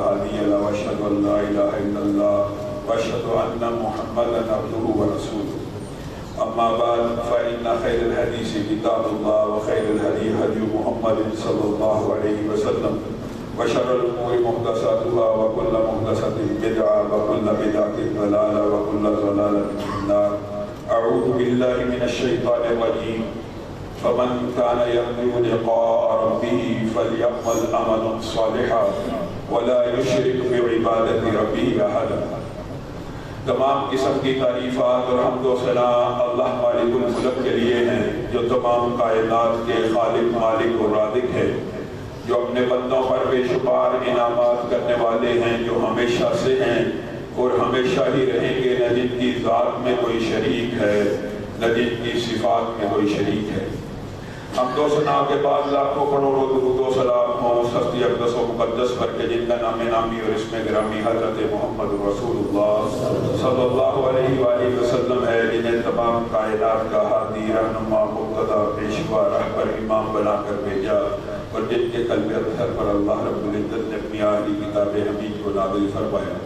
هادي له وأشهد أن لا إله إلا الله وأشهد أن محمدا عبده ورسوله. أما بعد فإن خير الحديث كتاب الله وخير الهدي هدي محمد صلى الله عليه وسلم وشر الأمور محدثاتها وكل محدثة بدعة وكل بدعة ضلالة وكل ضلالة في النار. أعوذ بالله من الشيطان الرجيم. فمن كان يرجو لقاء ربه فليعمل عملا صالحا ولا يشرك بعبادة ربه أحدا. تمام قسم کی تعریفات اور حمد و ثنا اللہ مالک الملک کے لیے ہیں، جو تمام کائنات کے خالق مالک اور رازق ہے، جو اپنے بندوں پر بے شمار انعامات کرنے والے ہیں، جو ہمیشہ سے ہیں اور ہمیشہ ہی رہیں گے، نہ جن کی ذات میں کوئی شریک ہے نہ جن کی صفات میں کوئی شریک ہے۔ حمد و ثنا کے بعد لاکھوں کروڑوں درود و سلام ہوں اس ہستی اقدس و مقدس پر کے جن کا نام نامی اور اسم گرامی حضرت محمد رسول اللہ صلی اللہ علیہ وآلہ وسلم ہے، جنہیں تمام کائنات کا ہادی رہنما مقتدی پیشوا رہبر امام بنا کر بھیجا، اور جن کے قلب اطہر پر اللہ رب العزت نے اپنی آخری کتاب حمید کو نازل فرمایا۔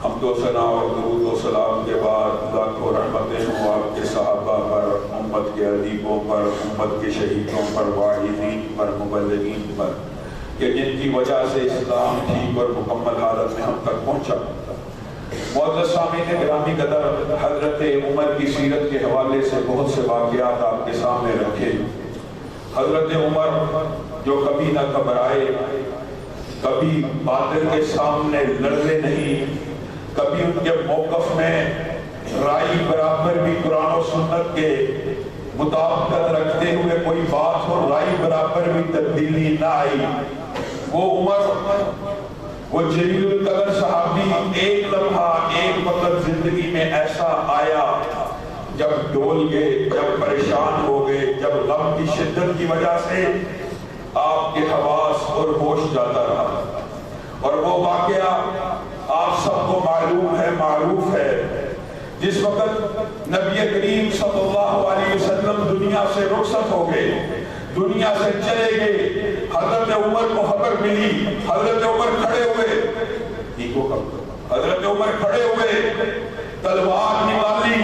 حمد و ثنا اور درود و سلام کے بعد لاکھوں رحمتیں ہوں آپ کے صحابہ پر، امت کے ادیبوں پر، امت کے شہیدوں پر، واعظین پر، مبلغین پر، کہ جن کی وجہ سے اسلام ٹھیک اور مکمل حالت میں ہم تک پہنچا۔ معزز سامعین گرامی قدر، حضرت عمر کی سیرت کے حوالے سے بہت سے واقعات آپ کے سامنے رکھے۔ حضرت عمر جو کبھی نہ گھبرائے، کبھی باطل کے سامنے لڑے نہیں، کبھی ان کے موقف میں رائے برابر بھی قرآن و سنت کے مطابقت رکھتے ہوئے کوئی بات ہو، رائے برابر بھی تبدیلی نہ آئی۔ وہ عمر، وہ جلیل القدر صحابی، ایک لمحہ ایک وقت زندگی میں ایسا آیا جب ڈول گئے، جب پریشان ہو گئے، جب غم کی شدت کی وجہ سے آپ کے حواس اور ہوش جاتا رہا، اور وہ واقعہ آپ سب کو معلوم ہے، معروف ہے۔ جس وقت نبی کریم صلی اللہ علیہ وسلم دنیا سے رخصت ہو گئے، دنیا سے چلے گئے، حضرت عمر کو خبر ملی، حضرت عمر کھڑے ہوئے، حضرت عمر کھڑے ہوئے، تلوار نکالی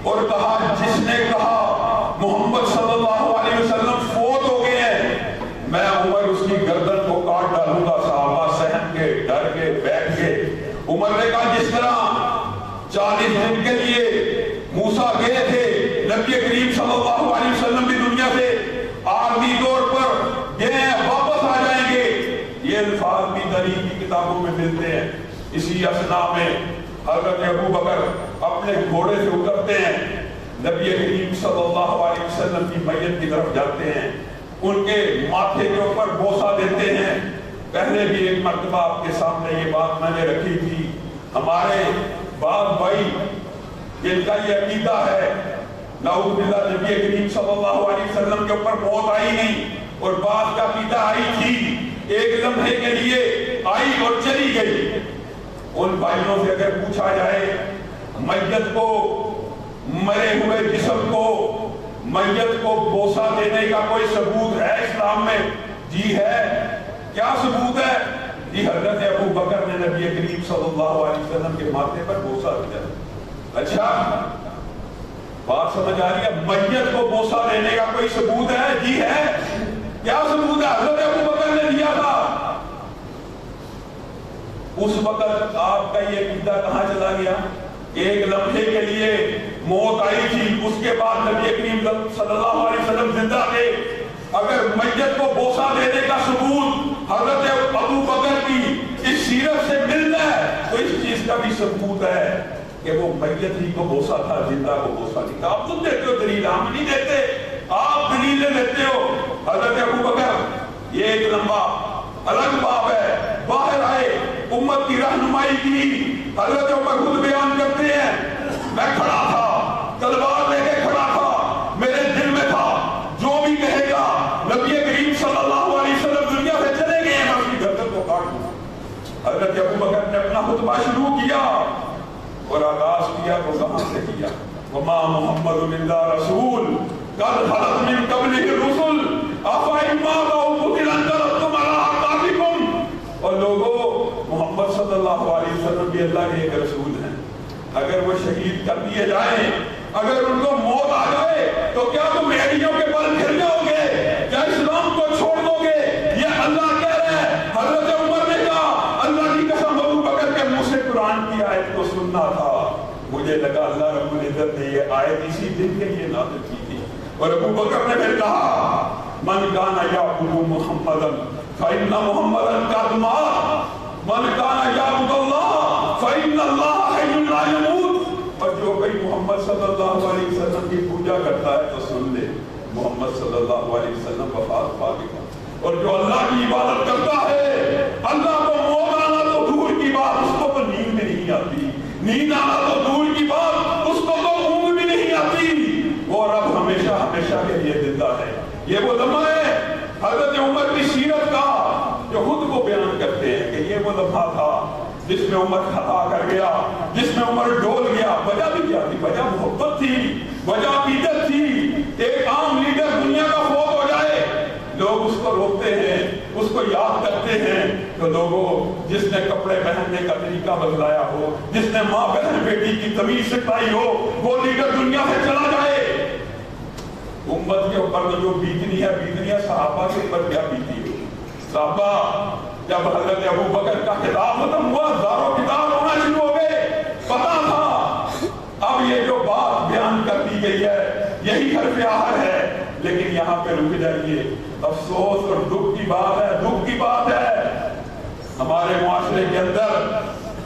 اور کہا، جس نے کہا محمد صلی اللہ علیہ وسلم فوت ہو گئے ہیں، میں عمر اس کی گردن کو کاٹ ڈالوں گا۔ صحابہ سہم کے، ڈر کے، بیٹھ گئے۔ عمر نے کہا، جس طرح 40 دن کے لیے موسیٰ گئے تھے، نبی کریم صلی اللہ علیہ وسلم بھی دنیا سے عارضی طور پر گئے ہیں، واپس آ جائیں گے، یہ الفاظ بھی تاریخ کی کتابوں میں ملتے ہیں۔ اسی اثناء میں حضرت ابو بکر اپنے گھوڑے سے اترتے ہیں، نبی کریم صلی اللہ علیہ وسلم کی میت کی طرف جاتے ہیں، ان کے ماتھے کے اوپر بوسہ دیتے ہیں۔ پہلے بھی ایک مرتبہ آپ کے سامنے یہ بات میں نے رکھی تھی، ہمارے بعض بھائی جن کا یہ عقیدہ ہے نعوذ باللہ نبی کریم صلی اللہ علیہ وسلم کے اوپر موت آئی نہیں، اور بعض کا عقیدہ آئی تھی، ایک لمحے کے لیے آئی اور چلی گئی۔ ان بھائیوں سے اگر پوچھا جائے میت کو، مرے ہوئے جسم کو، میت کو بوسہ دینے کا کوئی ثبوت ہے اسلام میں؟ جی ہے۔ کیا ثبوت ہے؟ جی حضرت ابو بکر نے نبی کریم صلی اللہ علیہ وسلم کے ماتھے پر بوسہ دیا۔ اچھا بات سمجھ آ رہی ہے؟ میت کو بوسہ دینے کا کوئی ثبوت ہے؟ جی ہے۔ کیا ثبوت ہے؟ حضرت ابو بکر نے دیا تھا۔ اس وقت آپ کا یہ عقیدہ کہاں چلا گیا؟ ایک لمحے کے لیے موت آئی تھی، اس کے بعد نبی کریم صلی اللہ علیہ وسلم زندہ تھے۔ اگر میت کو بوسہ دینے کا ثبوت حضرت ابو بکر کی اس سیرت سے ملتا ہے، تو اس چیز کا بھی ثبوت ہے کہ وہ میت ہی کو بوسہ تھا، زندہ کو بوسہ نہیں تھا۔ آپ تم دیتے ہو دلیل، ہم نہیں دیتے، آپ دلیلیں دیتے ہو۔ حضرت ابو بکر، یہ ایک لمبا الگ باب ہے، باہر آئے، امت کی رہنمائی کی۔ حضرت عمر خود بیان کرتے ہیں، میں کھڑا تھا، تلوار لے کے کھڑا تھا، میرے دل میں تھا جو بھی کہے گا نبی کریم صلی اللہ علیہ وسلم دنیا سے چلے گئے ہیں، میں اس کی گردن کو کاٹ دوں۔ حضرت ابو بکر نے اپنا خطبہ شروع کیا اور آغاز کیا تو کہاں سے کیا؟ وما محمد الا رسول قد خلت من قبلہ الرسل افإن مات أو قتل انقلبتم على أعقابكم۔ اور لوگوں، محمد یہ اللہ کے ایک رسول ہیں، اگر وہ شہید کر دیے جائیں، اگر ان کو موت آ جائے تو کیا تم ایڑیوں کے بل پھر جاؤ گے؟ کیا اسلام کو چھوڑ دو گے؟ یہ اللہ کہہ رہا ہے۔ حضرت عمر نے کہا اللہ کی قسم ابو بکر کے منہ سے قرآن کی آیت کو سننا تھا، مجھے لگا اللہ رب العزت نے یہ آیت اسی دن کے لیے نازل کی تھی۔ اور ابو بکر نے پھر کہا من کان یعبد محمدا فإن محمدا قد مات من کان یعبد اللہ فإن اللہ حی لا یموت۔ اور جو کوئی محمد صلی اللہ علیہ وسلم کی پوجا کرتا ہے تو سن لے محمد صلی اللہ علیہ وسلم وفات پا گیا۔ اور جو اللہ کی عبادت کرتا ہے اللہ کو موت آنا تو دور کی بات، اس کو تو نیند میں نہیں آتی، نیند آنا تو دور کی بات، اس کو تو اونگ بھی نہیں آتی، وہ رب ہمیشہ ہمیشہ کے لیے زندہ ہے۔ یہ وہ لمحہ ہے حضرت عمر کی سیرت کا جو خود کو بیان کرتے ہیں کہ یہ وہ لمحہ تھا جس میں عمر خطا کر گیا، جس میں عمر ڈول گیا۔ وجہ بھی کیا تھی؟ وجہ محبت تھی، وجہ عقیدت تھی۔ ایک عام لیڈر دنیا کا فوت ہو جائے لوگ اس کو روکتے ہیں، اس کو یاد کرتے ہیں، تو لوگوں جس نے کپڑے پہننے کا طریقہ بدلایا ہو، جس نے ماں بہن بیٹی کی تمیز سکھائی ہو، وہ لیڈر دنیا سے چلا جائے۔ امت کے اوپر جو بیتنی ہے صحابہ کے اوپر کیا بیتی ہو؟ صحابہ جب حضرت ابو بکر کا خطاب ختم ہوا ہزاروں کتاب ہونا شروع ہو گئے، پتا تھا اب یہ جو بات بیان کر دی گئی ہے یہی حرف آخر ہے، لیکن یہاں پہ رک جائیے۔ افسوس اور دکھ کی بات ہے، دکھ کی بات ہے ہمارے معاشرے کے اندر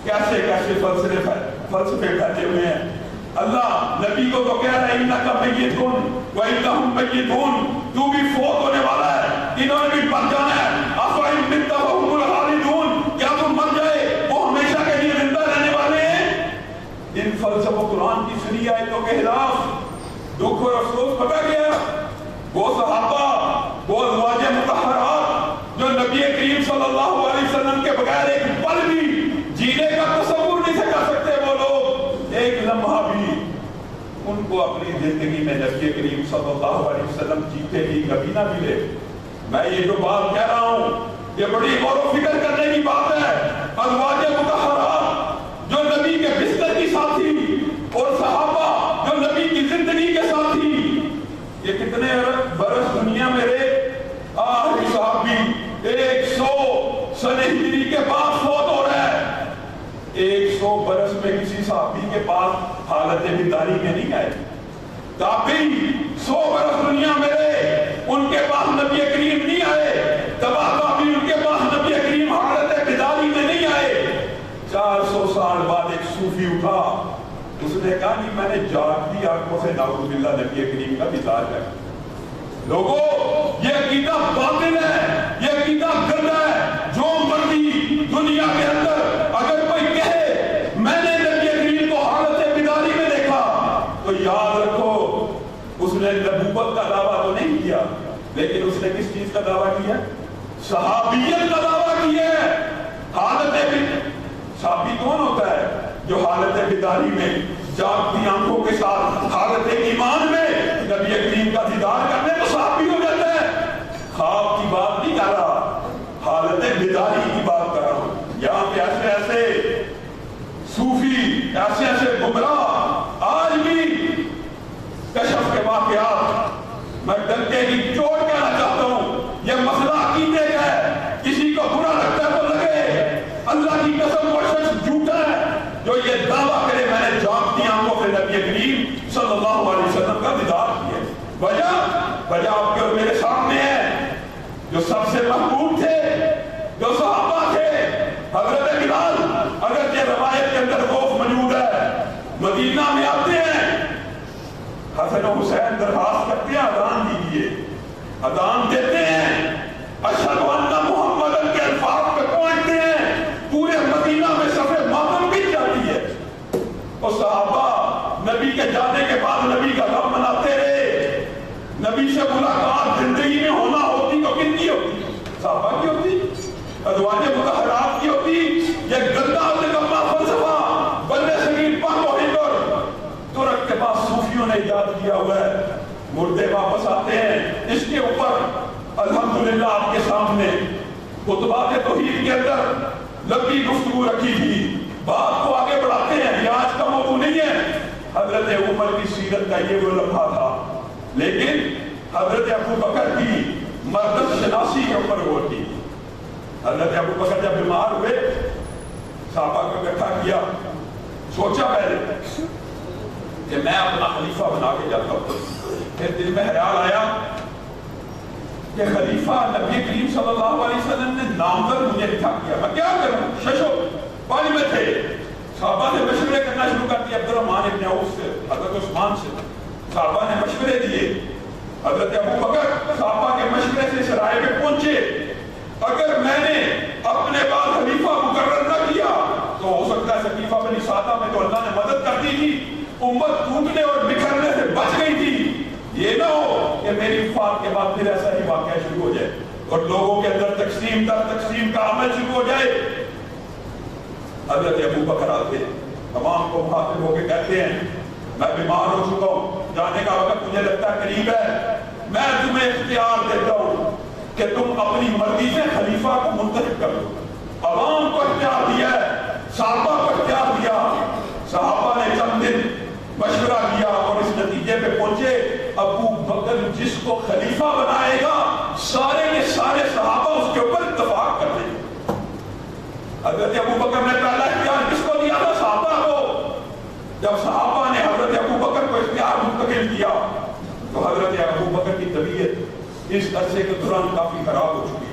کیسے کیسے فلسفے پھیلے ہوئے ہیں۔ اللہ نبی کو تو کہہ رہا ہے انک میت وانہم میتون، تو بھی فوت ہونے والا ہے، انہوں نے بھی مر جانا ہے۔ افإن مت فهم الخالدون، کیا تم مر جائے وہ ہمیشہ کے لیے زندہ رہنے والے ہیں؟ ان فلسفہ قرآن کی سری آیتوں کے خلاف دکھ اور افسوس پتا گیا۔ وہ صحابہ، وہ ازواج مطہرات جو نبی کریم صلی اللہ علیہ وسلم کے بغیر ایک پل بھی جینے کا تصور نہیں کر سکتے، وہ لوگ ایک لمحہ بھی ان کو اپنی زندگی میں نبی کریم صلی اللہ علیہ وسلم جیتے ہی کبھی نہ ملے۔ میں یہ جو بات کہہ رہا ہوں یہ بڑی غور و فکر کرنے کی بات ہے۔ ازواج مطہرات جو نبی کے بستر کی ساتھی اور صحابہ جو نبی کی زندگی کے ساتھی، یہ کتنے برس دنیا میں رہے؟ آخری صحابی 100 سنہ ہجری کے بعد فوت ہو رہا ہے۔ 100 برس میں کسی صحابی کے پاس حالت بیداری میں نہیں آئے۔ تابعی 100 برس دنیا میں رہے، ان کے پاس نبی کریم نہیں آئے۔ تابعی ان کے پاس نبی کریم حالت بیداری میں نہیں آئے۔ 400 سال بعد ایک صوفی اٹھا، اس نے کہا کہ میں نے جاگتی آنکھوں سے نعوذ باللہ نبی کریم کا دیدار ہے۔ لوگوں یہ عقیدہ باطل ہے، یہ عقیدہ گندا ہے۔ جو مرضی دنیا کے اندر اگر کوئی کہے میں نے نبی کریم کو حالت بیداری میں دیکھا تو یاد رکھو اس نے نبوت کا دعویٰ تو نہیں کیا، لیکن اس نے کس چیز کا دعویٰ کیا؟ صحابیت کا دعویٰ کیا ہے۔ صحابی کون ہوتا ہے؟ جو حالت بیداری میں جاگتی آنکھوں کے ساتھ حالت ایمان میں نبی کریم کا دیدار کرنے تو صحابی ہو جاتا ہے۔ خواب کی بات نہیں کر رہا، حالت بیداری کی بات کر رہا ہوں۔ یہاں پہ ایسے ایسے صوفی، ایسے ایسے گمراہ آج بھی کشف کے واقعات، میں ڈنکے کی چوٹ کہنا چاہتا ہوں، یہ مسئلہ عقیدے کا ہے۔ کسی کو برا لگتا ہے تو لگے، اللہ کی قسم وہ شخص جھوٹا ہے جو یہ دعویٰ کرے میں نے جاگتی آنکھوں سے نبی کریم صلی اللہ علیہ وسلم کا دیدار کیا۔ وجہ آپ کے اور میرے سامنے ہے۔ جو سب سے محبوب تھے، جو صحابہ تھے، حضرت بلال، اگرچہ روایت کے اندر خوف موجود ہے، مدینہ میں آتے ہیں، حسن و حسین درخواست کرتے ہیں اذان دیجیے، اذان دیتے ہیں، اشہد ان محمدن کے الفاظ پہ پہنچتے ہیں، پورے مدینہ میں صفحہ ماتم بچ جاتی ہے۔ اور صحابہ نبی کے جانے کے بعد نبی کا غم مناتے رہے۔ نبی سے ملاقات زندگی میں ہونا ہوتی تو کن کی ہوتی؟ صحابہ کی ہوتی، ازواج مطہرات کی ہوتی۔ یہ گندا نکما فلسفہ بندے صغیر پاک و ہند اور ترک کے پاس صوفیوں نے ایجاد کیا ہوا ہے۔ مردے واپس آتے ہیں، اس کے اوپر الحمدللہ آپ کے سامنے خطبات توحید کے اندر لمبی گفتگو رکھی تھی، بات کو حضرت عمر کی سیرت کا یہ وہ لمحہ تھا، لیکن حضرت ابو بکر کی مردم شناسی کے اوپر غور کی۔ حضرت ابو بکر جب بیمار ہوئے، صحابہ کو اکٹھا کیا، سوچا پہلے کہ میں اپنا خلیفہ بنا کے جاتا ہوں۔ پھر دل میں خیال آیا کہ خلیفہ نبی کریم صلی اللہ علیہ وسلم نے نامزد مجھے لکھا کیا، میں کیا کروں؟ ششو پانی میں تھے، صحابہ نے مشورے کرنا شروع کر دیا، عبد الرحمن ابن عوف سے، حضرت عثمان سے، صحابہ نے مشورے دیے۔ حضرت ابو بکر صحابہ کے مشورے سے اس رائے پہ پہنچے اگر میں نے اپنے بعد خلیفہ مقرر نہ کیا تو ہو سکتا ہے صحیفہ بنی سعدہ میں تو اللہ نے مدد کر دی تھی، امت ٹوٹنے اور بکھرنے سے بچ گئی تھی، یہ نہ ہو کہ میری وفات کے بعد پھر ایسا ہی واقعہ شروع ہو جائے اور لوگوں کے اندر تقسیم در تقسیم کا عمل شروع ہو جائے۔ حضرت ابو بکر آتے تمام کو مخاطب ہو کے کہتے ہیں میں بیمار ہو چکا ہوں، جانے کا وقت مجھے لگتا ہے قریب ہے، میں تمہیں اختیار دیتا ہوں کہ تم اپنی مرضی سے خلیفہ کو منتخب کر دو۔ عوام کو اختیار دیا ہے، صحابہ کو اختیار دیا، صحابہ نے چند دن مشورہ کیا اور اس نتیجے پہ پہنچے ابو بکر جس کو خلیفہ بنائے گا سارے کے سارے صحابہ اس کے اوپر اتفاق کر دیں گے۔ حضرت ابو بکر نے پہلا اختیار کس کو دیا تھا؟ صحابہ کو۔ جب صحابہ نے حضرت ابو بکر کو اختیار منتقل کیا تو حضرت ابو بکر کی طبیعت اس عرصے کے دوران کافی خراب ہو چکی۔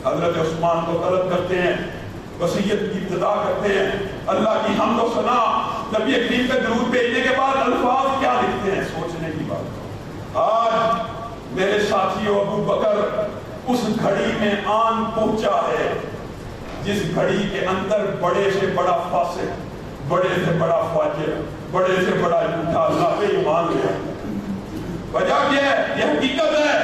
حضرت عثمان کو طلب کرتے ہیں، وصیت کی ابتدا کرتے ہیں، اللہ کی حمد و ثنا، نبی کریم پہ درود بھیجنے کے بعد الفاظ کیا لکھتے ہیں، سوچنے کی بات۔ آج میرے ساتھیوں ابو بکر اس گھڑی میں آن پہنچا ہے جس گھڑی کے اندر بڑے سے بڑا فاسق، بڑے سے بڑا فاجر، بڑے سے بڑا جھوٹا اللہ پہ ایمان لے۔ وجہ کیا ہے؟ یہ حقیقت ہے،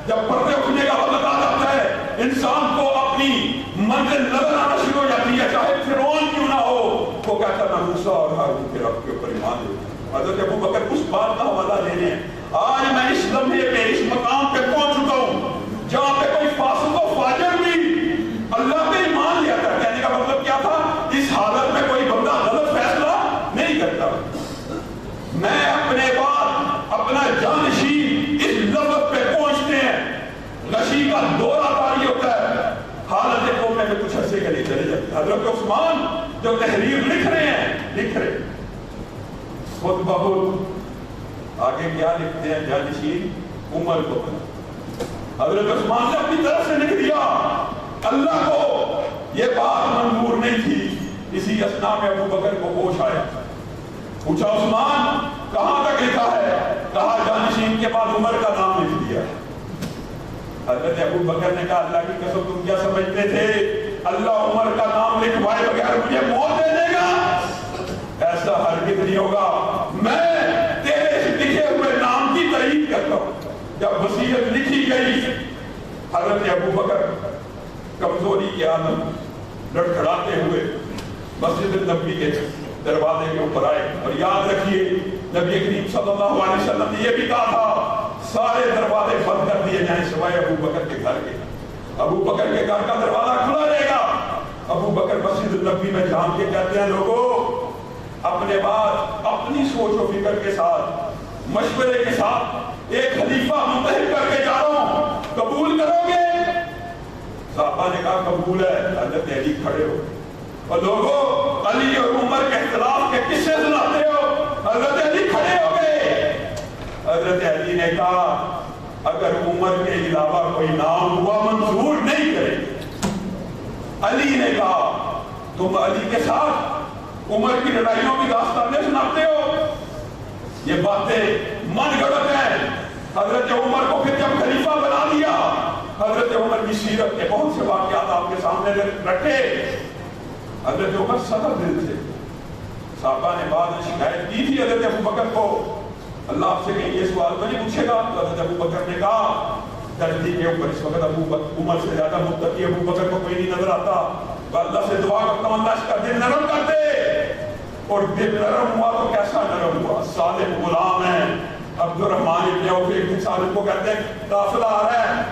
جب پردے اٹھنے کا وقت آ جاتا ہے انسان کو اپنی منزل نظر آنا شروع ہو جاتی ہے، چاہے فرعون کیوں نہ ہو، وہ کہتا ہے موسیٰ اور ہارون کے رب کے اوپر ایمان لے۔ حضرت ابو بکر اس بات کا حوالہ دے رہے ہیں، آج میں اس لمحے پہ اس مقام پہ پہنچ چکا ہوں جہاں پہ کوئی فاسق و فاجر بھی اللہ پہ ایمان لے آتا ہے۔ کہنے کا مطلب کیا تھا؟ اس حالت میں کوئی بندہ غلط فیصلہ نہیں کرتا۔ میں اپنے بعد اپنا جانشین اس لفظ پہ پہنچتے ہیں، غشی کا دورہ طاری ہوتا ہے، حالت قوم میں کچھ عرصے کے لیے چلے جاتے ہیں۔ حضرت عثمان جو تحریر لکھ رہے ہیں خود بخود آگے کیا لکھتے ہیں؟ جانشین عمر کو بنا۔ حضرت عثمان نے اپنی طرف سے لکھ دیا، اللہ کو یہ بات منظور نہیں تھی۔ اسی اثنا میں ابو بکر کو ہوش آیا، پوچھا عثمان کہاں تک لکھا ہے؟ کہا جانشین کے بعد عمر کا نام لکھ دیا۔ حضرت ابو بکر نے کہا اللہ کی قسم تم کیا سمجھتے تھے اللہ عمر کا نام لکھوائے بغیر مجھے موت دے دے گا؟ ایسا ہرگز نہیں ہوگا، میں تیرے اس لکھے ہوئے نام کی تائید کرتا ہوں۔ جب وصیت لکھی گئی حضرت ابو بکر کمزوری کے عالم لڑکھڑاتے ہوئے مسجد النبی کے دروازے کے اوپر آئے، اور یاد رکھیے نبی کریم صلی اللہ علیہ وسلم نے یہ بھی کہا تھا سارے دروازے بند کر دیے جائیں سوائے ابو بکر کے گھر کے۔ ابو بکر کے گھر کا دروازہ کھلا رہے گا۔ ابو بکر مسجد النبی میں جھانک کے کہتے ہیں لوگوں اپنے بعد اپنی سوچ و فکر کے ساتھ مشورے کے ساتھ ایک خلیفہ منتخب کر کے جا رہا ہوں، قبول کرو گے؟ صحابہ نے کہا قبول ہے۔ حضرت علی کھڑے ہو اور لوگوں علی اور عمر کے اختلاف کے قصے سناتے ہو، حضرت علی کھڑے ہو گئے۔ حضرت علی نے کہا اگر عمر کے علاوہ کوئی نام ہوا منظور نہیں کرے۔ علی نے کہا تم علی کے ساتھ عمر کی لڑائیوں کی داستانیں سناتے ہو، یہ باتیں من گھڑت ہیں۔ حضرت عمر کو پھر جب خلیفہ بنا دیا، حضرت عمر کی سیرت کے بہت سے واقعات آپ کے سامنے رکھے۔ حضرت عمر صدر دل تھے، صحابہ نے بعد میں شکایت کی تھی حضرت ابو بکر کو اللہ آپ سے کہیں یہ سوال تو نہیں پوچھے گا؟ تو حضرت ابو بکر نے کہا دردی کے اوپر اس وقت عمر سے زیادہ متقی ابو بکر کو کوئی نہیں نظر آتا، اللہ سے دعا کرتا ہوں اللہ اس کا دل نرم کر دے۔ اور دل نرم ہوا تو کیسا نرم ہوا؟ صالح غلام ہے عبد الرحمن ابن عوف، ایک دن صالح کو کہتے ہیں قافلہ آ رہا ہے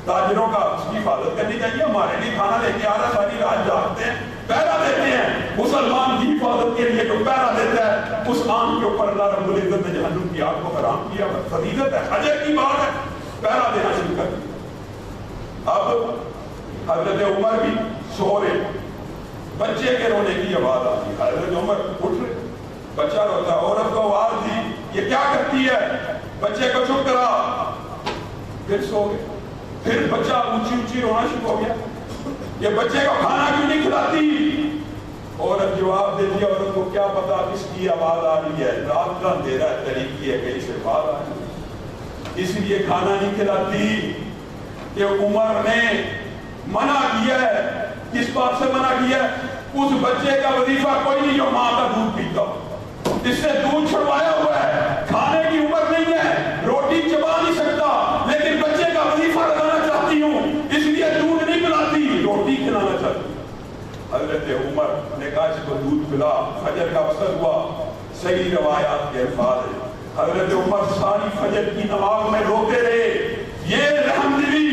تاجروں کا، اس کی حفاظت کرنی چاہیے، ہمارے لیے کھانا لے کے آ رہا ہے، ساری رات جاگتے ہیں، پہرا دیتے ہیں۔ مسلمان کی حفاظت کے لیے جو پہرا دیتا ہے اس آن انسان کے اوپر اللہ رب العزت نے جہنم کی آگ کو حرام کیا. فضیلت ہے, حجر کی بات ہے, پہرا دینا شروع کر دیا. اب حضرت عمر بھی سو رہے, بچے کے رونے کی آواز آتی ہے. حضرت عمر اٹھ رہے, بچہ روتا, عورت کو آواز دی یہ کیا کرتی ہے, بچے کو چپ کرا, پھر سو گئے. پھر بچہ اونچی اونچی رونا شروع ہو گیا, یہ بچے کو کھانا کیوں نہیں کھلاتی. عورت جواب دیتی ہے, عورت کو کیا پتا کس کی آواز آ رہی ہے, رات کا اندھیرا ہے, طریقی ہے کہیں سے باہر آ رہی ہے, اس لیے کھانا نہیں کھلاتی. کہ عمر نے منع کیا ہے, کس بات سے منع کیا ہے, اس بچے کا وظیفہ کوئی نہیں جو ماں کا دودھ پیتا, اس سے دودھ چھڑوایا ہوا ہے, کھانے کی عمر نہیں ہے, روٹی چبا نہیں سکتا, لیکن بچے کا وظیفہ لگانا چاہتی ہوں, اس لیے دودھ نہیں پلاتی, روٹی کھلانا چاہتی ہوں. حضرت عمر نے کہا اس کو دودھ پلا. فجر کا وقت ہوا, صحیح روایات کے الفاظ ہیں, حضرت عمر ساری فجر کی نماز میں روتے رہے. یہ رحم دلی,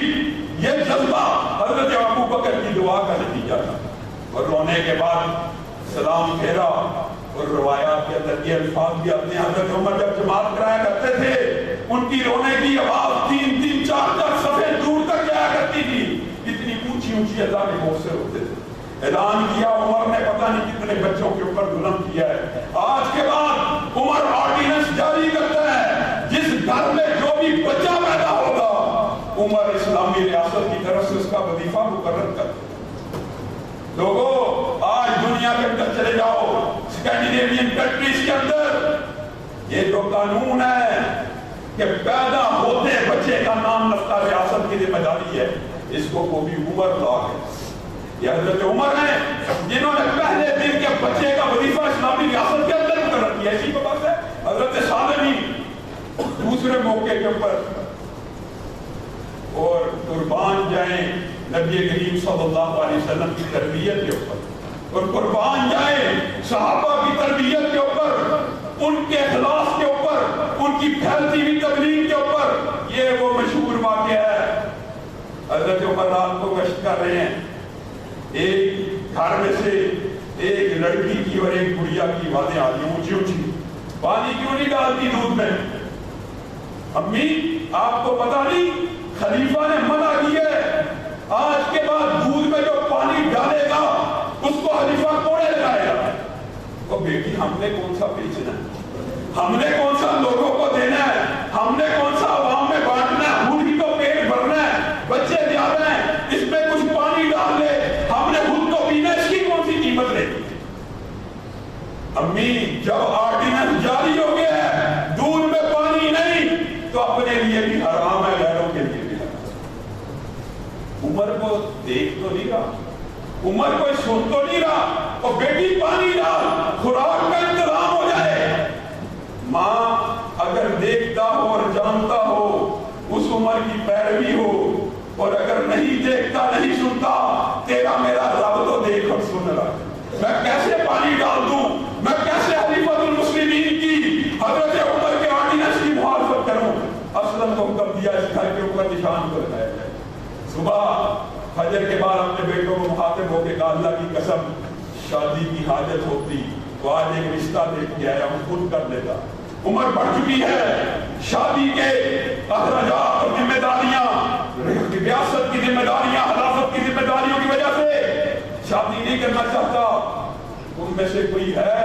یہ جذبہ حضرت ابو بکر کی دعا کا نتیجہ تھا. اور رونے کے بعد سلام پھیرا, اور روایات کے اندر یہ الفاظ بھی آتے ہیں, حضرت عمر جب جماعت کرایا کرتے تھے ان کی رونے کی آواز 3-3, 4-4 صفحے دور تک جایا کرتی تھی, اتنی اونچی اونچی اللہ کے خوف سے روتے تھے. اعلان کیا عمر نے پتہ نہیں کتنے بچوں کے اوپر ظلم کیا ہے. آج کے بعد عمر آرڈیننس جاری کرتا ہے, جس گھر میں جو بھی بچہ پیدا ہوگا عمر اسلامی ریاست کی طرف سے اس کا وظیفہ مقرر کرتا ہے. لوگوں آج دنیا کے اندر چلے جاؤ, اسکینڈینیوین کنٹریز کے اندر یہ جو قانون ہے کہ پیدا ہوتے بچے کا نام رکھتا ریاست کی ذمہ داری ہے, اس کو بھی عمر لا ہے. یہ حضرت عمر ہیں جنہوں نے پہلے دن کے بچے کا وظیفہ اسلامی ریاست کے اندر مقرر کیا. اسی کے بعد ہے حضرت سالمی دوسرے موقع کے اوپر اور قربان جائیں نبی کریم صلی اللہ علیہ وسلم کی تربیت کے اوپر, اور قربان جائیں صحابہ کی تربیت کے اوپر, ان کے اخلاص کے اوپر, ان کی پھیلتی ہوئی تبلیغ کے اوپر. یہ وہ مشہور واقعہ ہے, حضرت عمر رات کو گشت کر رہے ہیں, ایک گھر میں سے ایک لڑکی کی اور ایک گڑیا کی آوازیں آ رہی اونچی اونچی, پانی کیوں نہیں ڈالتی دودھ میں, امی آپ کو پتا نہیں خلیفہ نے منع کیا ہے, آج کے بعد دودھ میں جو پانی ڈالے گا اس کو خلیفہ کوڑے لگائے گا. تو بیٹی ہم نے کون سا بیچنا ہے, ہم نے کون سا لوگوں کو دینا ہے, ہم نے کون سا عوام میں بانٹنا ہے, خود ہی تو پیٹ بھرنا ہے, بچے زیادہ ہیں, اس میں کچھ پانی ڈال لے, ہم نے خود تو پینا, اس کی کون سی قیمت رہتی. امی جب آرڈیننس جاری ہو گیا ہے دودھ میں پانی نہیں تو اپنے لیے بھی حرام ہے, غیروں کے لیے بھی حرام. عمر کو دیکھ تو نہیں رہا, عمر کو سن تو نہیں رہا, اور بیٹی پانی ڈال, خوراک کا انتظام ہو جائے. ماں اگر دیکھتا ہو اور جانتا ہو اس عمر کی پیروی ہو, اور اگر نہیں دیکھتا نہیں سنتا, تیرا میرا رب تو دیکھ اور سن رہا, میں کیسے پانی ڈال دوں, میں کیسے خلیفۃ المسلمین کی حضرت عمر کے آرڈیننس کی مخالفت کروں. اصلاً تو حکم دیا اس گھر کے اوپر نشان کو لگایا جائے. صبح فجر کے بعد اپنے بیٹوں کو مخاطب ہو کے کہا اللہ کی قسم شادی کی حاجت ہوتی تو آج ایک رشتہ دیکھ کے آیا ہوں, خود کر لیتا. عمر بڑھ چکی ہے, شادی کے اخراجات اور ذمہ داریاں, ریاست کی ذمہ داریاں, خلافت کی ذمہ داریوں کی وجہ سے شادی نہیں کرنا چاہتا. ان میں سے کوئی ہے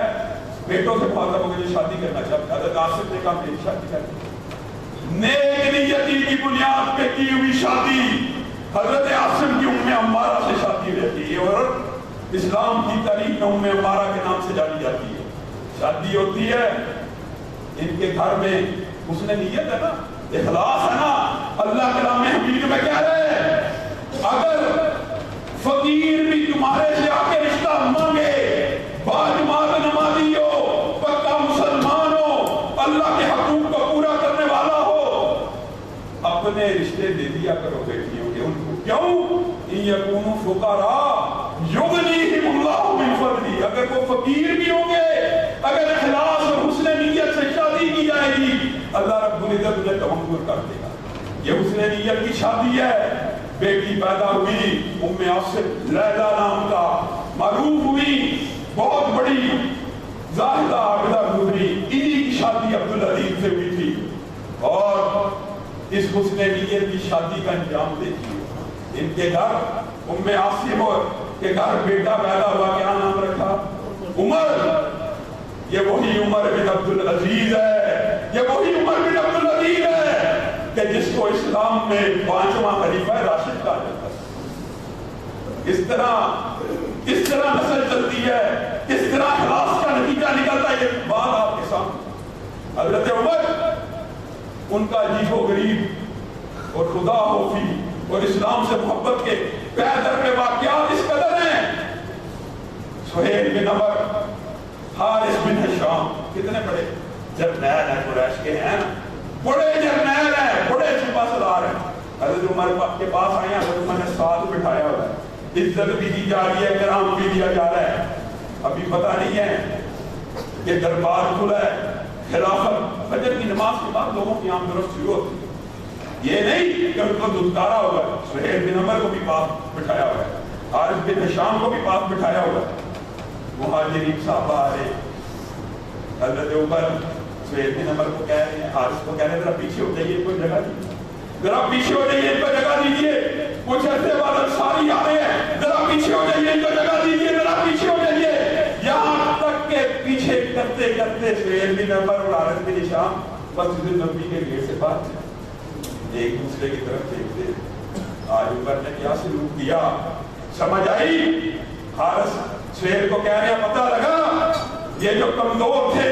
بیٹوں سے مخاطب ہو کے شادی کرنا چاہتا, حضرت آصف نے کہا میری شادی کرنی, نیک نیتی کی بنیاد پہ کی ہوئی شادی. حضرت عاصم کی ام عمارہ سے شادی رہتی ہے, اور اسلام کی تاریخ میں ام عمارہ کے نام سے جانی جاتی ہے. شادی ہوتی ہے, ان کے گھر میں اس نے نیت ہے نا, اخلاص ہے نا. اللہ کلام حمید میں کہہ رہے ہیں اگر فقیر بھی تمہارے سے آ کے رشتہ مانگے, باجماعت نمازی ہو, پکا مسلمان ہو, اللہ کے حقوق کو پورا کرنے والا ہو, اپنے رشتے دے دیا کرو بیٹیوں کے. ان کو کیوں, یکونوا فقراء یغنیہم اللہ من فضلہ, اگر وہ فقیر بھی ہوں گے, اگر اخلاص اور حسن نیت سے شادی کی جائے گی, اللہ رب العزت انہیں تمکن کر دے گا. یہ حسن نیت کی شادی ہے. بیٹی پیدا ہوئی ام عاصم لیلا نام کا, معروف ہوئی, بہت بڑی زاہدہ عابدہ گزری. حسن نیت کی شادی کا انجام دیکھیے. ان کے گھر ام عاصم کے گھر بیٹا پیدا ہوا, کیا نام رکھا؟ عمر. یہ وہی عمر بن عبد العزیز ہے, یہ وہی عمر بن عبد العزیز ہے کہ جس کو اسلام میں 5واں خلیفہ راشد کہا جاتا ہے. اس طرح نسل چلتی ہے, اس طرح اخلاص کا نتیجہ نکلتا ہے. یہ بات آپ کے سامنے حضرت عمر, ان کا عجیب و غریب اور خدا خوفی اور اسلام سے محبت کے پیدر میں واقعات اس قدر ہیں. سہیل بن عمر, حارث بن ہشام, کتنے بڑے جرنیل ہیں قریش کے, ہیں بڑے جرنیل ہیں, بڑے سپہ سالار ہیں. حضرت عمر کے پاس آئے ہیں, حضرت عمر نے ساتھ بٹھایا ہوا ہے, عزت بھی دی جا رہی ہے, کرام بھی دیا جا رہا ہے. ابھی پتہ نہیں ہے کہ دربار کھلا ہے, خلافت فجر کی نماز کے بعد لوگوں کی آمد و رفت شروع ہوتی ہے. یہ نہیں کہ ان کو دھتکارا ہوا ہے. سہیل بن عمر کو بھی پاس بٹھایا ہوا ہے, حارث بن ہشام کو بھی پاس بٹھایا ہوا ہے. مہاجرین صحابہ آ رہے, حضرت عمر سہیل بن عمر کو کہہ رہے ہیں, حارث کو کہہ رہے ہیں ذرا پیچھے ہو جائیے, کوئی جگہ دیجیے, ذرا پیچھے ہو جائیے, ان کو جگہ دیجیے. کچھ عرصے بعد انصاری آ رہے ہیں, ذرا پیچھے ہو جائیے, ان کو جگہ دیجیے, ذرا پیچھے ہو جائیے. یہاں تک کہ پیچھے کرتے کرتے سہیل بن عمر اور حارث بن ہشام مسجد نبوی کے گیٹ سے باہر ایک دوسرے کی طرف دیکھتے. آج عمر نے کیا سلوک کیا سمجھ آئی؟ حارث سہیل کو کہہ رہے ہیں پتہ لگا یہ جو کمزور تھے,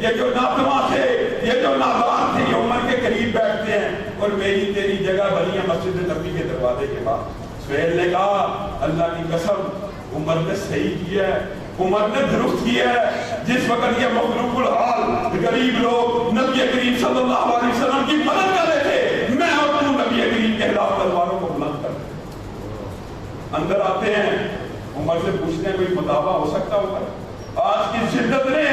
یہ جو ناتواں تھے, یہ جو نادار تھے, یہ عمر کے قریب بیٹھتے ہیں اور میری تیری جگہ بنی ہے مسجد نبوی کے دروازے کے بعد. سہیل نے کہا اللہ کی قسم عمر نے صحیح کیا ہے, عمر نے درست کیا ہے. جس وقت یہ مخلوق الحال غریب لوگ نبی کریم صلی اللہ علیہ وسلم کی مدد کر رہے تھے, میں اور تو نبی کریم کے خلاف تلواروں کو بلند کر. اندر آتے ہیں, عمر سے پوچھتے ہیں کوئی مطالبہ ہو سکتا ہوگا؟ آج کی شدت نے,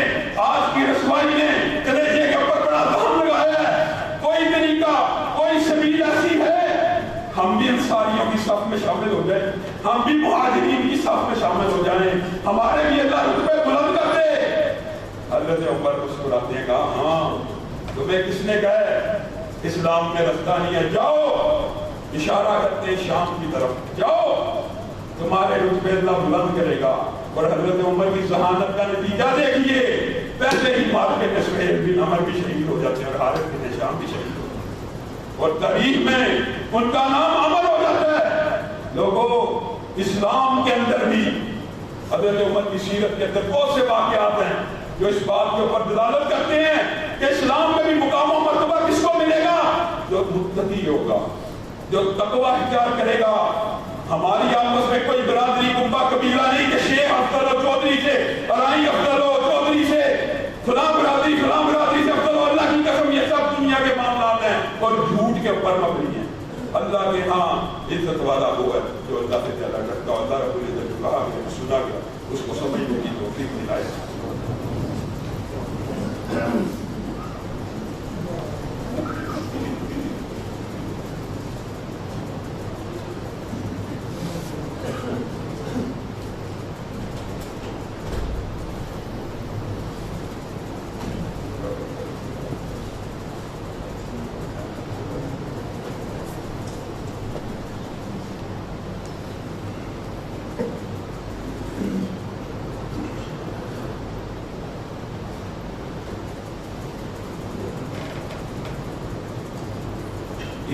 آج کی رسوائی نے کلیجے کے اوپر بڑا دہم لگایا ہے. کوئی طریقہ, کوئی سبیل ایسی ہے ہم بھی انصاریوں کی صف میں شامل ہو جائیں, ہم بھی مہاجرین کی صف میں شامل ہو جائیں, ہمارے بھی اللہ رتبے بلند کر دے. حضرت عمر مسکراتے ہیں, کہا ہاں تمہیں کس نے کہا اسلام میں رستہ نہیں ہے, جاؤ. اشارہ کرتے شام کی طرف, جاؤ تمہارے رتبے اللہ بلند کرے گا. اور حضرت عمر کی ذہانت کا نتیجہ دیکھیے, پہلے ہی مارکے میں سہیل بن عمر بھی شہید ہو جاتے ہیں اور حارث بن ہشام بھی شہید ہو جاتے ہیں, اور تاریخ میں ان کا نام عمر ہو جاتا ہے. لوگوں, اسلام کے اندر بھی حضرت عمر کی سیرت کے اندر بہت سے واقعات ہیں جو اس بات کے اوپر دلالت کرتے ہیں کہ اسلام میں بھی مقام و مرتبہ کس کو ملے گا؟ جو متقی ہوگا, جو تقوی اختیار کرے گا. ہماری آپس میں کوئی برادری کنبہ قبیلہ نہیں کہ شیخ افضل ہو چودھری سے, ارائی افضل ہو چودھری سے, فلاں برادری سے افضل ہو. اللہ کی قسم یہ سب دنیا کے معاملات ہیں اور جھوٹ کے اوپر مبنی ہیں. اللہ کے ہاں عزت والا وہ ہے جو اللہ سے زیادہ کرتا ہے. اللہ رب العزت جو کہا کہ سنا گیا اس کو سمجھنے کی توفیق ملائے.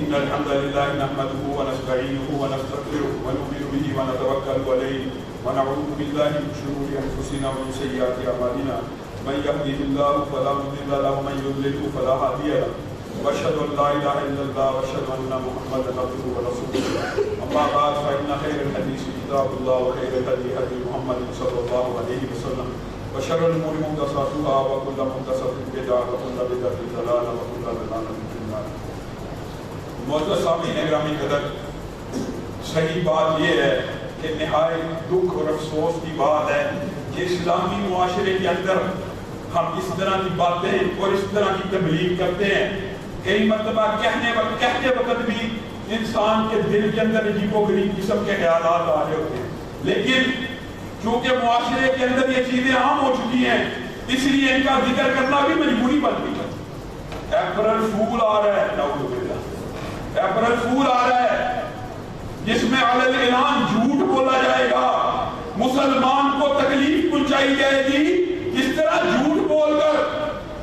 إن الحمد لله نحمده ونستعينه ونستغفره ونؤمن به ونتوكل عليه ونعوذ بالله من شرور أنفسنا ومن سيئات أعمالنا من يهده الله فلا مضل له ومن يضلل فلا هادي له وأشهد أن لا إله إلا الله وأشهد أن محمدا عبده ورسوله أما بعد فإن خير الحديث كتاب الله وخير الهدي هدي محمد صلى الله عليه وسلم وشر الأمور محدثاتها وكل محدثة بدعة وكل بدعة ضلالة وكل ضلالة في النار. معزز سامعین گرامی قدر, صحیح بات یہ ہے کہ نہایت دکھ اور افسوس کی بات ہے کہ اسلامی معاشرے کے اندر ہم اس طرح کی باتیں اور اس طرح کی تبلیغ کرتے ہیں. کئی مرتبہ کہتے وقت بھی انسان کے دل کے اندر عجیب و غریب قسم کے خیالات آ رہے ہوتے ہیں, لیکن چونکہ معاشرے کے اندر یہ چیزیں عام ہو چکی ہیں اس لیے ان کا ذکر کرنا بھی مجبوری بن گئی ہے. اپریل فول آ رہا ہے, نعوذ باللہ, اپریل فول آ رہا ہے جس میں علی اعلان جھوٹ بولا جائے گا، مسلمان کو تکلیف پہنچائی جائے گی اس طرح جھوٹ بول کر۔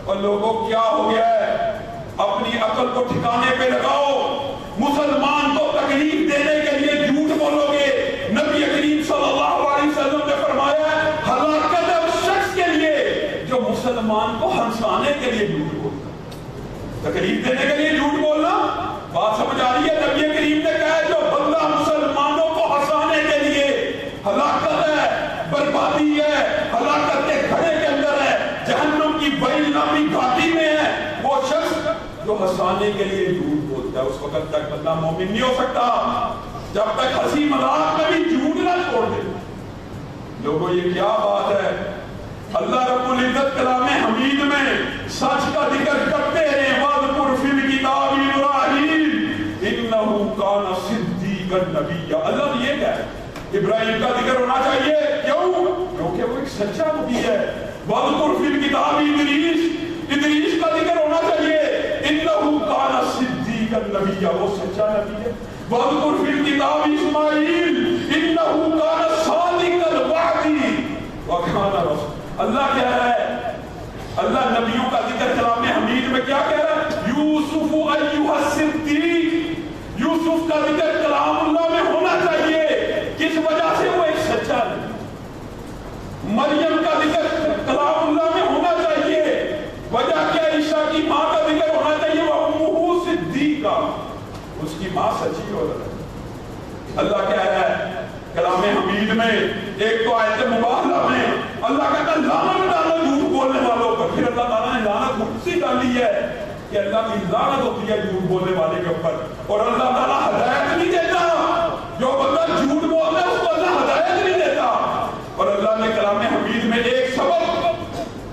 اور لوگوں کیا ہو گیا ہے، اپنی عقل کو ٹھکانے پہ لگاؤ، مسلمان کو تکلیف دینے کے لیے جھوٹ بولو گے۔ نبی کریم صلی اللہ علیہ وسلم نے فرمایا ہلاکت ہے اس شخص کے لیے جو مسلمان کو ہنسانے کے لیے جھوٹ بولتا، تکلیف دینے کے لیے جھوٹ بولنا۔ بات سمجھ آ رہی ہے؟ نبی کریم نے کہا جو بندہ مسلمانوں کو ہنسانے کے لیے، ہلاکت ہے، بربادی ہے، ہلاکت کے گھڑے کے اندر ہے، جہنم کی بڑی لمبی گھاٹی میں ہے، وہ شخص جو ہنسانے کے لیے جھوٹ بولتا ہے، اس وقت تک بندہ مومن نہیں ہو سکتا جب تک ہنسی مذاق میں بھی جھوٹ نہ چھوڑ دے۔ لوگوں یہ کیا بات ہے؟ اللہ رب العزت کلام حمید میں سچ کا ذکر کرتے ہیں، وَاذْكُرْ فِي الْكِتَابِ إِبْرَاهِيمَ إِنَّهُ كَانَ صِدِّيقًا نَبِيًّا۔ اللہ نے یہ کہا ہے ابراہیم کا ذکر ہونا چاہیے، کیوں؟ کیونکہ وہ ایک سچا نبی ہے۔ وَاذْكُرْ فِي الْكِتَابِ ادریس کا ذکر ہونا چاہیے، إِنَّهُ كَانَ صِدِّيقًا نَبِيًّا، وہ سچا نبی ہے۔ وَاذْكُرْ فِي الْكِتَابِ إِسْمَاعِيلَ إِنَّهُ كَانَ صَادِقَ الْوَعْدِ وَكَانَ رَسُولًا۔ اللہ کہہ رہا ہے، اللہ نبیوں کا ذکر کلام حمید میں کیا کہہ رہا ہے؟ یوسف ایھا الصدیق، یوسف کا ذکر کلام اللہ میں ہونا چاہیے، کس وجہ سے؟ وہ ایک سچا ہے۔ مریم کا ذکر کلام اللہ میں ہونا چاہیے، وجہ کیا؟ عیسیٰ کی ماں کا ذکر ہونا چاہیے، وہ امہ صدیقہ، اس کی ماں سچی ہو رہا ہے۔ اللہ کہہ رہا ہے کلام حمید میں، ایک تو آیت مباہلہ میں اللہ کہتا ہے لعنت ڈالو جھوٹ بولنے والوں پر، پھر اللہ تعالیٰ نے لعنت خود سی ڈالی ہے کہ اللہ کی لعنت ہوتی ہے جھوٹ بولنے والے کے اوپر، اور اللہ تعالیٰ ہدایت نہیں دیتا، جو بندہ جھوٹ بولتا ہے اس کو اللہ ہدایت نہیں دیتا۔ اور اللہ نے کلام حمید میں ایک سبب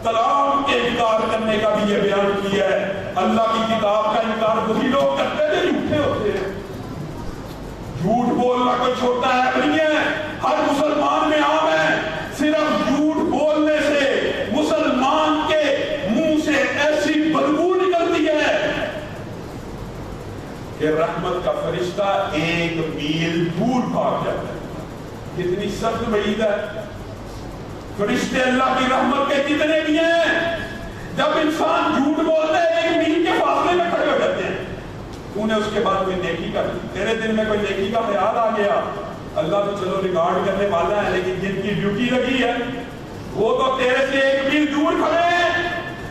کلام کے انکار کرنے کا بھی یہ بیان کیا ہے۔ اللہ کی کتاب کا انکار وہی لوگ کرتے ہیں جو جھوٹے ہوتے ہیں۔ جھوٹ بولنا کوئی چھوٹا ہے نہیں ہے، ہر مسلمان میں عام ہے۔ صرف جھوٹ بولنے سے مسلمان کے منہ سے ایسی بدبو نکلتی ہے کہ رحمت کا فرشتہ 1 میل دور بھاگ جاتا ہے۔ کتنی سخت وعید ہے۔ فرشتے اللہ کی رحمت کے کتنے بھی ہیں، جب انسان جھوٹ بولتا ہے 1 میل کے فاصلے میں کھڑے ہو جاتے ہیں۔ تو نے اس کے بعد کوئی نیکی کر دی، تیرے دل میں کوئی نیکی کا خیال آ گیا، اللہ تو چلو ریکارڈ کرنے والا ہے، لیکن جن کی ڈیوٹی لگی ہے وہ تو تیرے سے 1 میل دور کھڑے ہیں،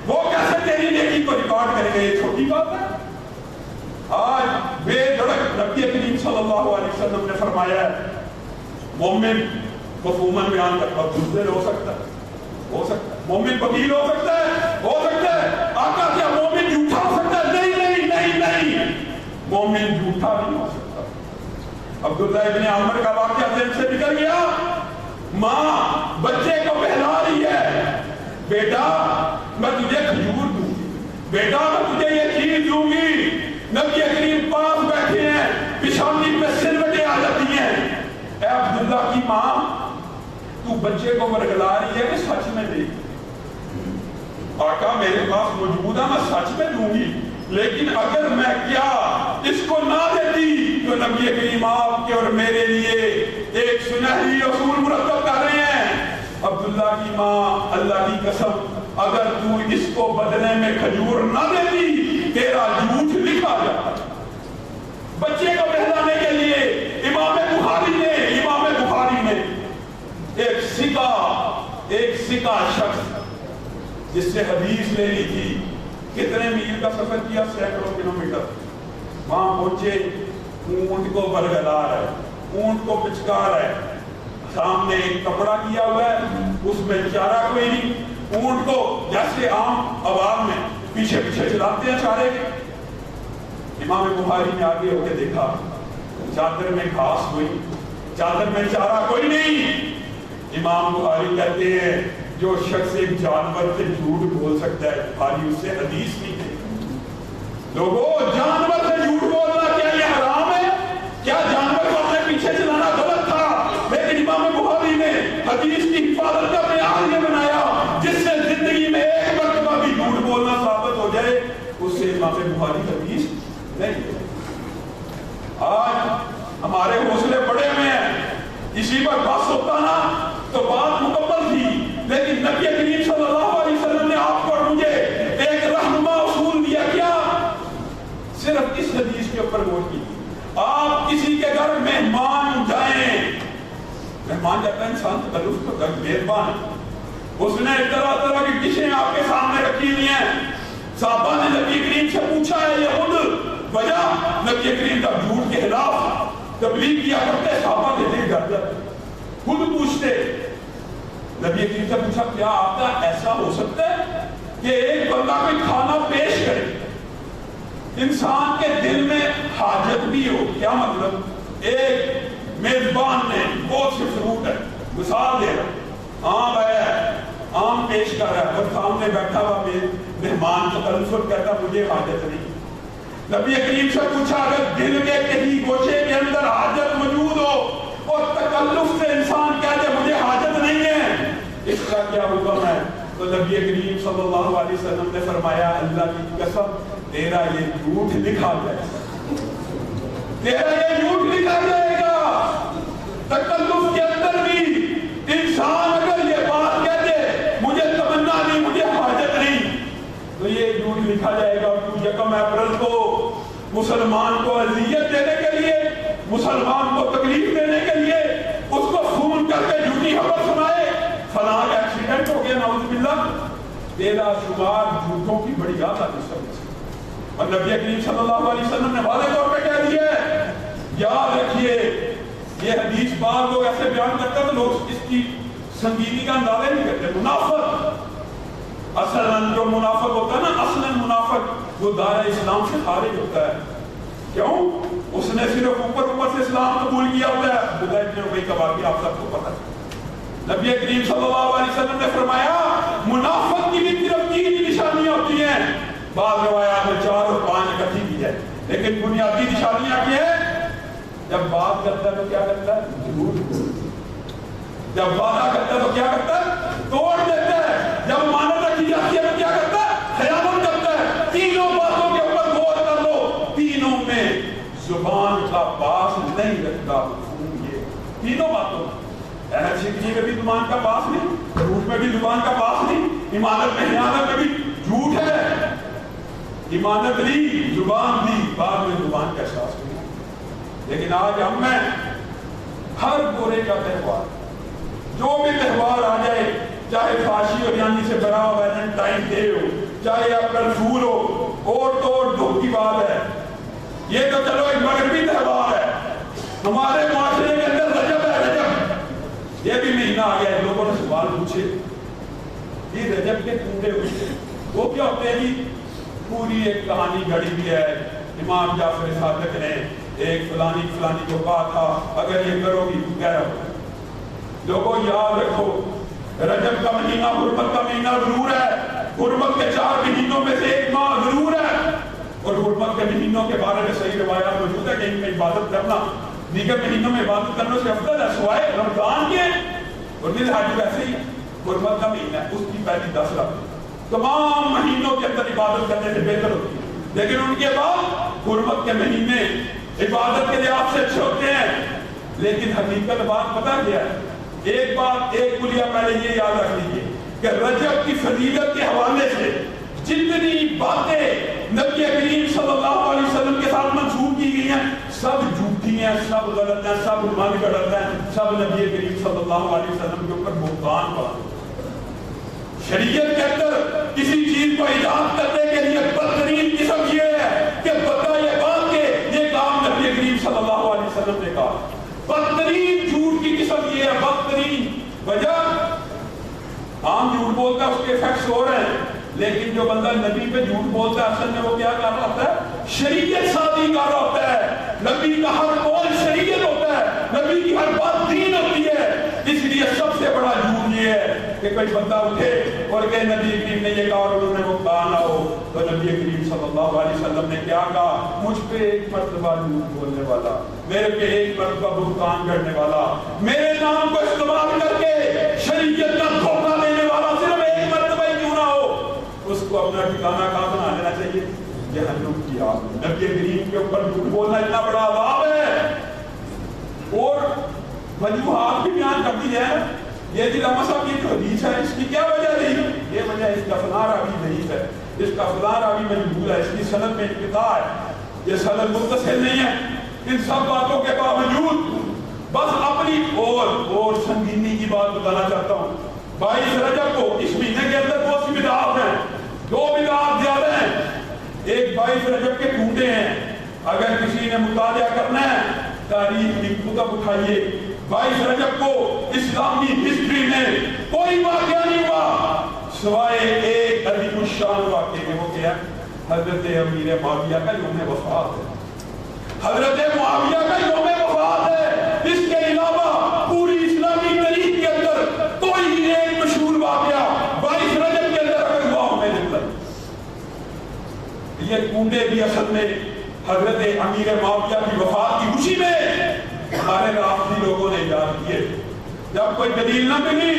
وہ کیسے تیری نیکی کو ریکارڈ کریں گے؟ یہ چھوٹی بات ہے۔ آج بے دھڑک نبی کریم صلی اللہ علیہ وسلم نے فرمایا ہے مومن مفہوماً بیان کرتا بزدل ہو سکتا ہے، ہو سکتا ہے، مومن وکیل ہو سکتا ہے، ہو سکتا ہے، آقا کیا مومن جھوٹا ہو سکتا ہے؟ نہیں نہیں نہیں نہیں، مومن جھوٹا نہیں ہو سکتا۔ عبداللہ ابن عمر کا واقعہ ذہن سے نکل گیا، ماں بچے کو بہلا رہی ہے، بیٹا میں تجھے کھجور دوں گی، بیٹا میں تجھے یہ چیز دوں گی۔ نبی کریم پاس بیٹھے ہیں، پیشانی پہ سلوٹیں آ جاتی ہیں، اے عبداللہ کی ماں تو بچے کو ورگلا رہی ہے کہ سچ میں دے گی؟ آقا میرے پاس موجود ہے، میں سچ میں دوں گی، لیکن اگر میں کیا اس کو نہ دیتی تو نبی کریم آپ کے اور میرے لیے ایک سنہری اصول مرتب کر رہے ہیں۔ عبداللہ کی ماں اللہ کی قسم اگر تو اس کو بدلے میں کھجور نہ دیتی تیرا جھوٹ لکھا جاتا۔ بچے کو بہلانے کے لیے امام بخاری نے ایک سکا شخص جس سے حدیث لے لی تھی، کتنے میل کا سفر کیا؟ 100 کلومیٹر۔ وہاں پہنچے، اونٹ کو برگلا رہا ہے، اونٹ کو پچکا رہا ہے، سامنے ایک کپڑا کیا ہوا ہے، اس میں چارہ کوئی نہیں، اونٹ کو جیسے عام عوام میں پیچھے پیچھے چلاتے ہیں چارے کے۔ امام بخاری نے آگے ہو کے دیکھا، چادر میں گھاس ہوئی، چادر میں چارہ کوئی نہیں۔ امام بخاری کہتے ہیں جو شخص ایک جانور سے جھوٹ بول سکتا ہے، بخاری اس سے حدیث نہیں ہے۔ لوگوں جانور سے جھوٹ بولنا کیا یہ حرام ہے؟ کیا جانور کو اپنے پیچھے چلانا غلط تھا؟ لیکن امام بخاری نے حدیث کی حفاظت کا معیار یہ بنایا جس سے زندگی میں ایک مرتبہ بھی جھوٹ بولنا ثابت ہو جائے، اس سے امام بخاری حدیث نہیں ہے۔ آج ہمارے حوصلے بڑے ہوئے ہیں، اسی پر بس ہوتا نا تو بات مکمل تھی، لیکن نبی کریم صلی اللہ علیہ وسلم نے آپ کو اور مجھے ایک رہنما اصول دیا، کیا؟ صرف اس حدیث کے اوپر غور کیجیے۔ آپ کسی کے گھر مہمان جائیں، مہمان جاتا ہے انسان تکلف تو کر، میزبان، اس نے طرح طرح کی ڈشیں آپ کے سامنے رکھی ہوئی ہیں، صحابہ نے نبی کریم سے پوچھا ہے یہ خود وجہ، نبی کریم کا جھوٹ کے خلاف تبلیغ کیا کرتے، صحابہ کے دل ڈر جاتے، خود پوچھتے، نبی کریم سے پوچھا کیا آپ کا ایسا ہو سکتا ہے کہ ایک بندہ کوئی کھانا پیش کرے، انسان کے دل میں حاجت بھی ہو، کیا مطلب؟ ایک میزبان نے بہت سے فروٹ ہے، مثال دے رہا، آم ہے، آم پیش کر رہا ہے اور سامنے بیٹھا ہوا مہمان تکلف کہتا مجھے حاجت نہیں، نبی کریم سے پوچھا اگر دل کے کہیں گوشے کے اندر حاجت موجود ہو اور تکلف سے انسان کہتے مجھے حاجت نہیں ہے، اس کا کیا حکم ہے؟ تو نبی کریم صلی اللہ علیہ وسلم نے فرمایا اللہ کی قسم تیرا یہ جھوٹ لکھا جائے گا، تیرا یہ جھوٹ لکھا جائے گا۔ تکلف کے اندر بھی انسان اگر یہ بات کہتے مجھے تمنا نہیں، مجھے حاجت نہیں، تو یہ جھوٹ لکھا جائے گا۔ یکم اپریل کو مسلمان کو اذیت دینے کے لیے، مسلمان کو تکلیف دینے کے لیے اس کو فون کر کے جھوٹی خبر سنائے فلاں ایکسیڈنٹ ہو گیا، نعوذ باللہ، تیرا شمار جھوٹوں کی بڑی عادت ہے۔ اور نبی کریم صلی اللہ علیہ وسلم نے واضح طور پہ کہہ دیا ہے، یاد رکھیے یہ حدیث بعض لوگ ایسے بیان کرتے ہیں تو لوگ اس کی سنگینی کا اندازہ نہیں کرتے۔ منافق، اصلاً جو منافق ہوتا ہے نا، اصلاً منافق وہ دائرہ اسلام سے خارج ہوتا ہے، کیوں؟ اس نے صرف اوپر سے اسلام قبول کیا ہوتا ہے، عبداللہ ابن ابی کا واقعہ آپ سب کو پتہ ہے۔ نبی کریم صلی اللہ علیہ وسلم نے فرمایا منافق کی بھی صرف 3 نشانیاں ہوتی ہیں، بعض روایات میں 4 اور 5 اکٹھی کی ہے، لیکن بنیادی نشانیاں کی ہے، جب بات کرتا ہے تو کیا کرتا ہے؟ جھوٹ، جب وعدہ کرتا ہے تو کیا کرتا ہے؟ توڑ دیتا ہے، جب امانت رکھی جاتی ہے تو کیا کرتا ہے؟ خیانت کرتا ہے۔ تینوں باتوں کے اوپر غور کر لو، تینوں میں زبان کا پاس نہیں رکھتا، یہ تینوں باتوں اہل شکنی میں بھی زبان کا پاس نہیں، جھوٹ میں بھی زبان کا پاس نہیں، امانت میں خیانت میں بھی جھوٹ ہے، امانت لی زبان دی، بعد میں زبان کا احساس نہیں۔ لیکن آج ہم میں ہر برے کا تہوار، جو بھی تہوار آ جائے، چاہے فاشی اور یعنی سے بڑا ویلنٹائن ڈے ہو، چاہے اپریل فول ہو، اور تو اور دکھ کی بات ہے، یہ تو چلو ایک مغربی تہوار ہے، ہمارے معاشرے کے اندر رجب ہے، رجب یہ بھی مہینہ آ گیا ہے۔ لوگوں نے سوال پوچھے یہ رجب کے پورے ہوئے وہ کیا ہوتے ہیں جی؟ پوری ایک کہانی گھڑی بھی ہے، امام جعفر صادق نے ایک فلانی کو کہا تھا اگر یہ کرو گی تو کیا ہوگا۔ لوگوں یاد رکھو رجب کا مہینہ حرمت کا مہینہ ضرور ہے، حرمت کے 4 مہینوں میں سے ایک ماہ ضرور ہے، اور حرمت کے مہینوں کے بارے میں صحیح روایات موجود ہے کہ ان میں عبادت کرنا دیگر مہینوں میں عبادت کرنے سے افضل ہے سوائے رمضان کے، اور ذی الحج ویسے ہی حرمت کا مہینہ ہے، اس کی پہلی 10 رات تمام مہینوں کے اندر عبادت کرنے سے بہتر ہوتی ہے، لیکن ان کے بعد حرمت کے مہینے عبادت کے لحاظ سے اچھے ہوتے ہیں۔ لیکن حقیقت بات پتہ کیا ہے؟ ایک بات، ایک کلیہ پہلے یہ یاد رکھ لیجیے کہ رجب کی فضیلت کے حوالے سے جتنی باتیں نبی کریم صلی اللہ علیہ وسلم کے ساتھ منسوب کی گئی ہیں سب جھوٹی ہیں، سب غلط ہیں، سب من گڑت ہیں، سب نبی کریم صلی اللہ علیہ وسلم کے اوپر بہتان پڑا۔ شریعت کے اندر کسی چیز کو ایجاد کرنے کے لیے بدترین قسم یہ ہے کہ بتا یہ بات کہ یہ کام نبی کریم صلی اللہ علیہ وسلم نے کہا۔ بدترین جھوٹ کی قسم یہ ہے، بدترین وجہ عام جھوٹ بولتا ہے اس کے ایفیکٹس ہو رہے ہیں، لیکن جو بندہ نبی پہ جھوٹ بولتا ہے اصل میں وہ کیا کر رہا ہوتا ہے؟ شریعت سازی کر رہا ہوتا ہے۔ نبی کا ہر قول شریعت ہوتا ہے، نبی کی ہر بات دین ہوتی ہے۔ اس لیے سب سے بڑا جھوٹ یہ ہے کہ کوئی بندہ اٹھے اور کہ نبی کریم نے یہ کہا اور انہوں نے وہ کہا نہ ہو، تو نبی کریم صلی اللہ علیہ وسلم نے کیا کہا؟ مجھ پہ ایک مرتبہ جھوٹ بولنے والا، میرے پہ ایک مرتبہ بہتان کرنے والا، میرے نام کو استعمال کر کے شریعت کا دھوکہ دینے والا صرف ایک مرتبہ ہی کیوں نہ ہو، اس کو اپنا ٹھکانہ کہاں بنا لینا چاہیے؟ جہنم کی آگ۔ نبی کریم کے اوپر جھوٹ بولنا اتنا بڑا عذاب ہے اور وجوہات بھی بیان کر دی ہے. یہ علامہ صاحب کی جو حدیث ہے اس کی کیا وجہ رہی؟ یہ وجہ اس کا فلاں راوی ضعیف ہے, اس کا فلاں راوی مجبور ہے, اس کی سند میں انقطاع ہے, یہ سند متصل نہیں ہے. ان سب باتوں کے باوجود بس اپنی اور سنگینی کی بات بتانا چاہتا ہوں. 22 رجب کو اس مہینے کے اندر بہت سی بدعات ہیں, 2 بدعات زیادہ ہیں. ایک 22 رجب کے ٹوٹے ہیں. اگر کسی نے مطالعہ کرنا ہے تاریخ کی کتب اٹھائیے. 22 رجب کو اسلامی ہسٹری میں کوئی واقعہ نہیں ہوا سوائے ایک عظیم الشان واقعے کے. وہ کیا؟ حضرت امیر معاویہ کا یوم وفات ہے. حضرت معاویہ کا یوم وفات ہے. اس کے علاوہ پوری اسلامی تاریخ کے اندر کوئی ایک مشہور واقعہ 22 رجب کے اندر اگر ہوا ہمیں نہیں. یہ کنڈے بھی اصل میں حضرت امیر معاویہ کی وفات کی خوشی میں ہمارے رافضی لوگوں نے ایجاد کیے. جب کوئی دلیل نہ ملی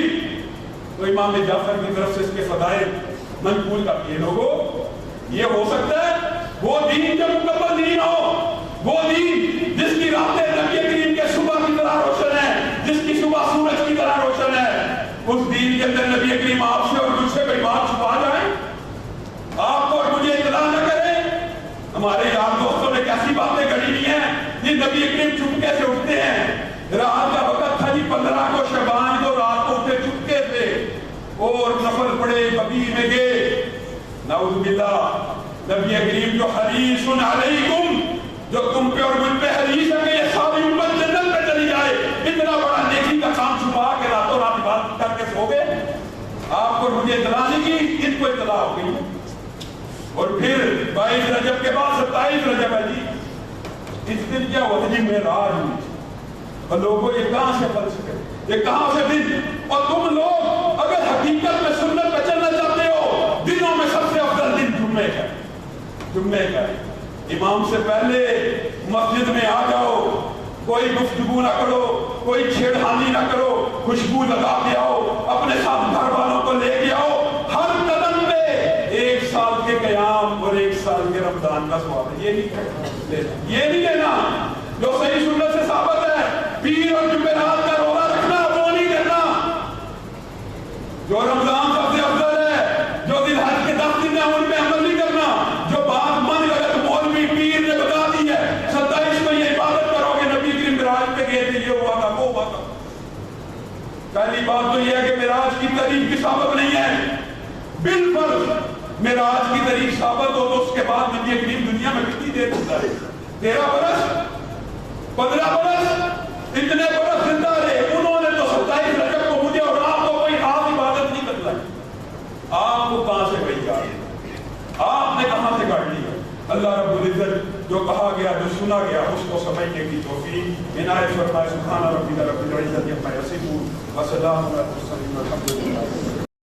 تو امام جعفر کی طرف سے اس کے فضائل منقول کر دیے. لوگوں یہ ہو سکتا ہے وہ دین جو مکمل دین ہو, وہ دین جس کی راتیں نبی کریم کے صبح کی طرح روشن ہے, جس کی صبح سورج کی طرح روشن ہے, اس دین کے اندر نبی کریم آپ سے اور مجھ سے کوئی بات چھپا جائے, آپ کو اور مجھے اطلاع نہ کرے. ہمارے یار دوستوں نے کیسی باتیں گھڑی ہوئی ہیں جی. نبی کریم چپکے سے اٹھتے ہیں, رات کا وقت تھا جی 15 کو شعبان کو, رات کو اٹھے چپکے سے اور نفل پڑے, بقیع میں گئے. نعوذ باللہ. نبی کریم جو حریص علیکم, جو تم پہ اور مجھ پہ حریص ہے کہ یہ ساری امت جنت میں چلی جائے, اتنا بڑا نیکی کا کام چھپا کے راتوں رات عبادت کر کے سو گئے. آپ کو مجھے اطلاع نہیں کی, ان کو اطلاع ہو گئی. اور پھر 22 رجب کے بعد 27 رجب ہے جی. اس دن کیا ہوتا جی؟ معراج ہوئی. اور لوگوں یہ کہاں سے پل سکے, یہ کہاں سے دن؟ اور تم لوگ اگر حقیقت میں سنت پہ چلنا چاہتے ہو, دنوں میں سب سے افضل دن جمعے کا, جمعے کا. امام سے پہلے مسجد میں آ جاؤ, کوئی گفتگو نہ کرو, کوئی چھیڑخانی نہ کرو, خوشبو لگا کے آؤ, اپنے ساتھ گھر والوں کو لے کے آؤ. ہر قدم پہ 1 سال کے قیام اور 1 سال کے رمضان کا ثواب ہے. یہ نہیں لینا جو صحیح سنت سے ثابت ہے. پیر اور جمعرات کا روزہ رکھنا وہ نہیں کرنا. جو رمضان سب سے افضل ہے, جو ذی الحج کے 10 دن ہیں ان پہ عمل نہیں کرنا. جو بات من غلط مولوی پیر نے بتا دی ہے 27 کو یہ عبادت کرو گے, نبی کریم معراج پہ گئے تھے, یہ ہوا تھا وہ ہوا تھا. پہلی بات تو یہ ہے کہ معراج کی تاریخ کی ثابت نہیں ہے. بالفرض معراج کی تاریخ ثابت ہو تو اس کے بعد نبی کریم دنیا میں کتنی دیر زندہ رہے؟ 13 برس, 15 برس, اتنے برس زندہ رہے. انہوں نے تو 27 رجب کو مجھے اور آپ کو کوئی خاص عبادت نہیں کروائی. آپ کو کہاں سے گئی یاد, آپ نے کہاں سے کاٹ لی ہے؟ اللہ رب العزت جو کہا گیا, جو سنا گیا, اس کو سمجھنے کی توفیق عنایت فرمائے. سبحان ربک رب العزت عما یصفون وسلام علی المرسلین والحمد للہ.